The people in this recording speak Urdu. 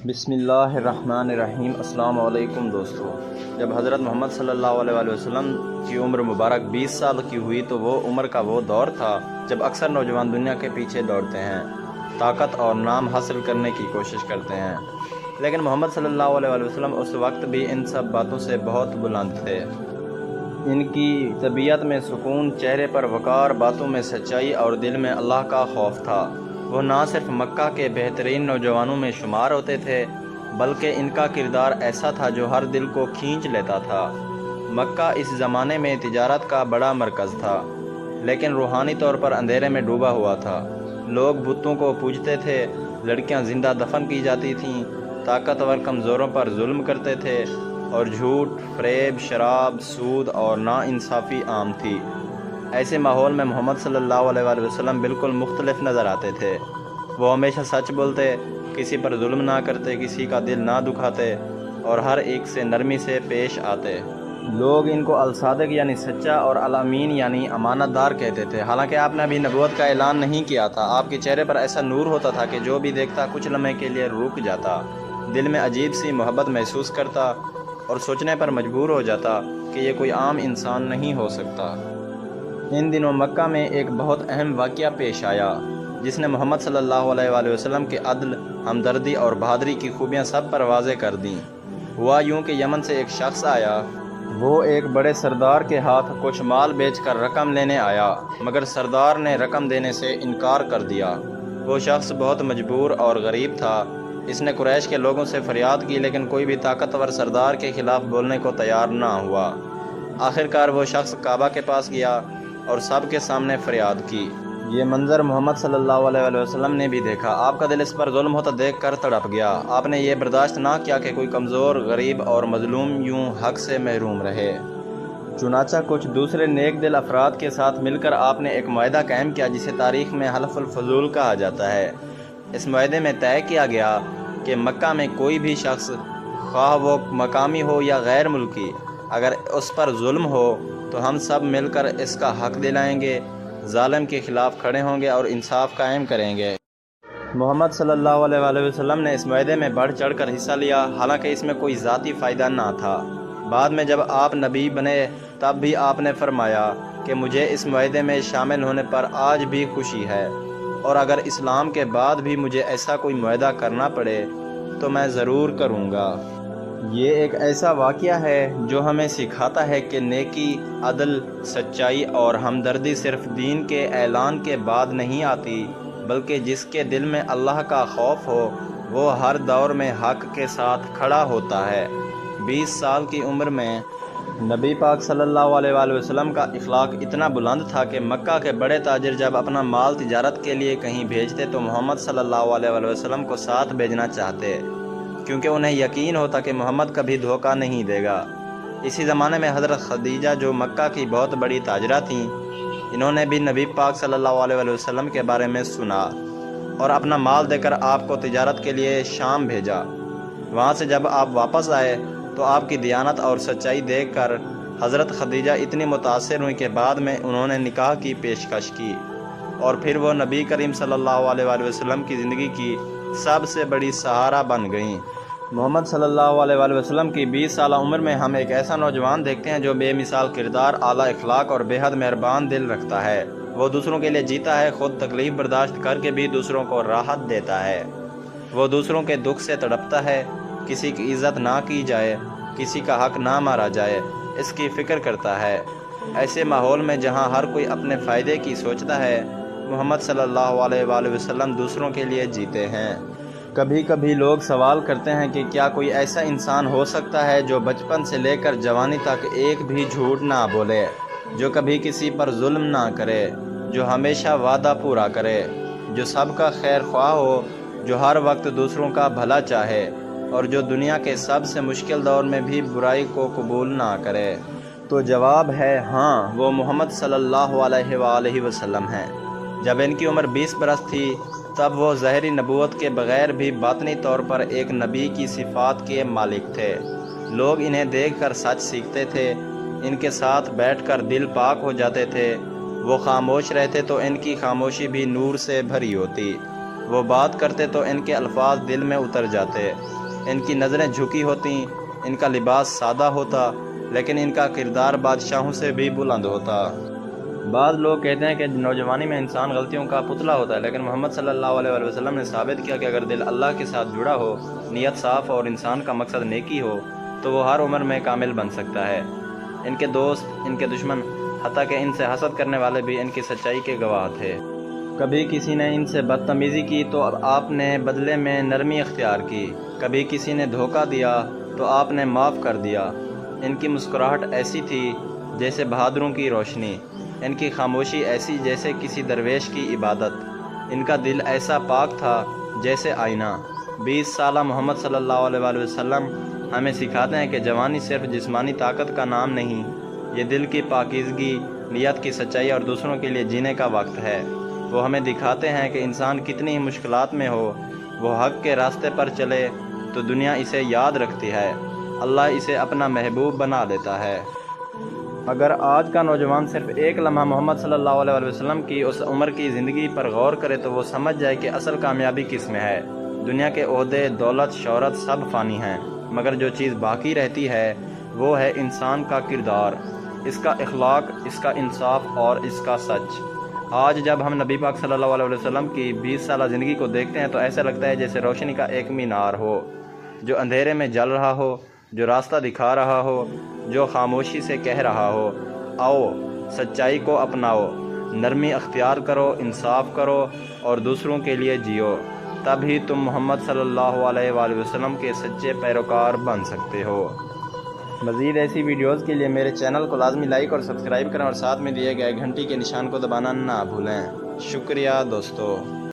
بسم اللہ الرحمن الرحیم۔ السلام علیکم دوستو، جب حضرت محمد صلی اللہ علیہ وسلم کی عمر مبارک 20 سال کی ہوئی تو وہ عمر کا وہ دور تھا جب اکثر نوجوان دنیا کے پیچھے دوڑتے ہیں، طاقت اور نام حاصل کرنے کی کوشش کرتے ہیں، لیکن محمد صلی اللہ علیہ وسلم اس وقت بھی ان سب باتوں سے بہت بلند تھے۔ ان کی طبیعت میں سکون، چہرے پر وقار، باتوں میں سچائی اور دل میں اللہ کا خوف تھا۔ وہ نہ صرف مکہ کے بہترین نوجوانوں میں شمار ہوتے تھے بلکہ ان کا کردار ایسا تھا جو ہر دل کو کھینچ لیتا تھا۔ مکہ اس زمانے میں تجارت کا بڑا مرکز تھا لیکن روحانی طور پر اندھیرے میں ڈوبا ہوا تھا۔ لوگ بتوں کو پوجتے تھے، لڑکیاں زندہ دفن کی جاتی تھیں، طاقتور کمزوروں پر ظلم کرتے تھے اور جھوٹ، فریب، شراب، سود اور ناانصافی عام تھی۔ ایسے ماحول میں محمد صلی اللہ علیہ وسلم بالکل مختلف نظر آتے تھے۔ وہ ہمیشہ سچ بولتے، کسی پر ظلم نہ کرتے، کسی کا دل نہ دکھاتے اور ہر ایک سے نرمی سے پیش آتے۔ لوگ ان کو الصادق یعنی سچا اور الامین یعنی امانت دار کہتے تھے۔ حالانکہ آپ نے ابھی نبوت کا اعلان نہیں کیا تھا، آپ کے چہرے پر ایسا نور ہوتا تھا کہ جو بھی دیکھتا کچھ لمحے کے لیے رک جاتا، دل میں عجیب سی محبت محسوس کرتا اور سوچنے پر مجبور ہو جاتا کہ یہ کوئی عام انسان نہیں ہو سکتا۔ ان دنوں مکہ میں ایک بہت اہم واقعہ پیش آیا جس نے محمد صلی اللہ علیہ وسلم کے عدل، ہمدردی اور بہادری کی خوبیاں سب پر واضح کر دیں۔ ہوا یوں کہ یمن سے ایک شخص آیا۔ وہ ایک بڑے سردار کے ہاتھ کچھ مال بیچ کر رقم لینے آیا، مگر سردار نے رقم دینے سے انکار کر دیا۔ وہ شخص بہت مجبور اور غریب تھا۔ اس نے قریش کے لوگوں سے فریاد کی لیکن کوئی بھی طاقتور سردار کے خلاف بولنے کو تیار نہ ہوا۔ آخرکار وہ شخص کعبہ کے پاس گیا اور سب کے سامنے فریاد کی۔ یہ منظر محمد صلی اللہ علیہ وسلم نے بھی دیکھا۔ آپ کا دل اس پر ظلم ہوتا دیکھ کر تڑپ گیا۔ آپ نے یہ برداشت نہ کیا کہ کوئی کمزور، غریب اور مظلوم یوں حق سے محروم رہے۔ چنانچہ کچھ دوسرے نیک دل افراد کے ساتھ مل کر آپ نے ایک معاہدہ قائم کیا جسے تاریخ میں حلف الفضول کہا جاتا ہے۔ اس معاہدے میں طے کیا گیا کہ مکہ میں کوئی بھی شخص، خواہ وہ مقامی ہو یا غیر ملکی، اگر اس پر ظلم ہو تو ہم سب مل کر اس کا حق دلائیں گے، ظالم کے خلاف کھڑے ہوں گے اور انصاف قائم کریں گے۔ محمد صلی اللہ علیہ وسلم نے اس معاہدے میں بڑھ چڑھ کر حصہ لیا، حالانکہ اس میں کوئی ذاتی فائدہ نہ تھا۔ بعد میں جب آپ نبی بنے تب بھی آپ نے فرمایا کہ مجھے اس معاہدے میں شامل ہونے پر آج بھی خوشی ہے، اور اگر اسلام کے بعد بھی مجھے ایسا کوئی معاہدہ کرنا پڑے تو میں ضرور کروں گا۔ یہ ایک ایسا واقعہ ہے جو ہمیں سکھاتا ہے کہ نیکی، عدل، سچائی اور ہمدردی صرف دین کے اعلان کے بعد نہیں آتی، بلکہ جس کے دل میں اللہ کا خوف ہو وہ ہر دور میں حق کے ساتھ کھڑا ہوتا ہے۔ 20 سال کی عمر میں نبی پاک صلی اللہ علیہ وسلم کا اخلاق اتنا بلند تھا کہ مکہ کے بڑے تاجر جب اپنا مال تجارت کے لیے کہیں بھیجتے تو محمد صلی اللہ علیہ وسلم کو ساتھ بھیجنا چاہتے، کیونکہ انہیں یقین ہوتا کہ محمد کبھی دھوکہ نہیں دے گا۔ اسی زمانے میں حضرت خدیجہ جو مکہ کی بہت بڑی تاجرہ تھیں، انہوں نے بھی نبی پاک صلی اللہ علیہ وسلم کے بارے میں سنا اور اپنا مال دے کر آپ کو تجارت کے لیے شام بھیجا۔ وہاں سے جب آپ واپس آئے تو آپ کی دیانت اور سچائی دیکھ کر حضرت خدیجہ اتنی متاثر ہوئی کہ بعد میں انہوں نے نکاح کی پیشکش کی، اور پھر وہ نبی کریم صلی اللہ علیہ وسلم کی زندگی کی سب سے بڑی سہارا بن گئیں۔ محمد صلی اللہ علیہ وسلم کی 20 سالہ عمر میں ہم ایک ایسا نوجوان دیکھتے ہیں جو بے مثال کردار، اعلیٰ اخلاق اور بے حد مہربان دل رکھتا ہے۔ وہ دوسروں کے لیے جیتا ہے، خود تکلیف برداشت کر کے بھی دوسروں کو راحت دیتا ہے۔ وہ دوسروں کے دکھ سے تڑپتا ہے، کسی کی عزت نہ کی جائے، کسی کا حق نہ مارا جائے، اس کی فکر کرتا ہے۔ ایسے ماحول میں جہاں ہر کوئی اپنے فائدے کی سوچتا ہے، محمد صلی اللہ علیہ وسلم دوسروں کے لیے جیتے ہیں۔ کبھی کبھی لوگ سوال کرتے ہیں کہ کیا کوئی ایسا انسان ہو سکتا ہے جو بچپن سے لے کر جوانی تک ایک بھی جھوٹ نہ بولے، جو کبھی کسی پر ظلم نہ کرے، جو ہمیشہ وعدہ پورا کرے، جو سب کا خیر خواہ ہو، جو ہر وقت دوسروں کا بھلا چاہے اور جو دنیا کے سب سے مشکل دور میں بھی برائی کو قبول نہ کرے؟ تو جواب ہے ہاں، وہ محمد صلی اللہ علیہ وآلہ وسلم ہیں۔ جب ان کی عمر 20 برس تھی تب وہ ظاہری نبوت کے بغیر بھی باطنی طور پر ایک نبی کی صفات کے مالک تھے۔ لوگ انہیں دیکھ کر سچ سیکھتے تھے، ان کے ساتھ بیٹھ کر دل پاک ہو جاتے تھے۔ وہ خاموش رہتے تو ان کی خاموشی بھی نور سے بھری ہوتی۔ وہ بات کرتے تو ان کے الفاظ دل میں اتر جاتے، ان کی نظریں جھکی ہوتیں، ان کا لباس سادہ ہوتا، لیکن ان کا کردار بادشاہوں سے بھی بلند ہوتا۔ بعض لوگ کہتے ہیں کہ نوجوانی میں انسان غلطیوں کا پتلا ہوتا ہے، لیکن محمد صلی اللہ علیہ وآلہ وسلم نے ثابت کیا کہ اگر دل اللہ کے ساتھ جڑا ہو، نیت صاف اور انسان کا مقصد نیکی ہو تو وہ ہر عمر میں کامل بن سکتا ہے۔ ان کے دوست، ان کے دشمن، حتیٰ کہ ان سے حسد کرنے والے بھی ان کی سچائی کے گواہ تھے۔ کبھی کسی نے ان سے بدتمیزی کی تو آپ نے بدلے میں نرمی اختیار کی، کبھی کسی نے دھوکہ دیا تو آپ نے معاف کر دیا۔ ان کی مسکراہٹ ایسی تھی جیسے بہادروں کی روشنی، ان کی خاموشی ایسی جیسے کسی درویش کی عبادت، ان کا دل ایسا پاک تھا جیسے آئینہ۔ 20 سالہ محمد صلی اللہ علیہ وآلہ وسلم ہمیں سکھاتے ہیں کہ جوانی صرف جسمانی طاقت کا نام نہیں، یہ دل کی پاکیزگی، نیت کی سچائی اور دوسروں کے لیے جینے کا وقت ہے۔ وہ ہمیں دکھاتے ہیں کہ انسان کتنی ہی مشکلات میں ہو، وہ حق کے راستے پر چلے تو دنیا اسے یاد رکھتی ہے، اللہ اسے اپنا محبوب بنا لیتا ہے۔ اگر آج کا نوجوان صرف ایک لمحہ محمد صلی اللہ علیہ وسلم کی اس عمر کی زندگی پر غور کرے تو وہ سمجھ جائے کہ اصل کامیابی کس میں ہے۔ دنیا کے عہدے، دولت، شہرت سب فانی ہیں، مگر جو چیز باقی رہتی ہے وہ ہے انسان کا کردار، اس کا اخلاق، اس کا انصاف اور اس کا سچ۔ آج جب ہم نبی پاک صلی اللہ علیہ وسلم کی 20 سالہ زندگی کو دیکھتے ہیں تو ایسا لگتا ہے جیسے روشنی کا ایک مینار ہو جو اندھیرے میں جل رہا ہو، جو راستہ دکھا رہا ہو، جو خاموشی سے کہہ رہا ہو، آؤ سچائی کو اپناؤ، نرمی اختیار کرو، انصاف کرو اور دوسروں کے لیے جیو، تب ہی تم محمد صلی اللہ علیہ وآلہ وسلم کے سچے پیروکار بن سکتے ہو۔ مزید ایسی ویڈیوز کے لیے میرے چینل کو لازمی لائک اور سبسکرائب کریں اور ساتھ میں دیے گئے گھنٹی کے نشان کو دبانا نہ بھولیں۔ شکریہ دوستو۔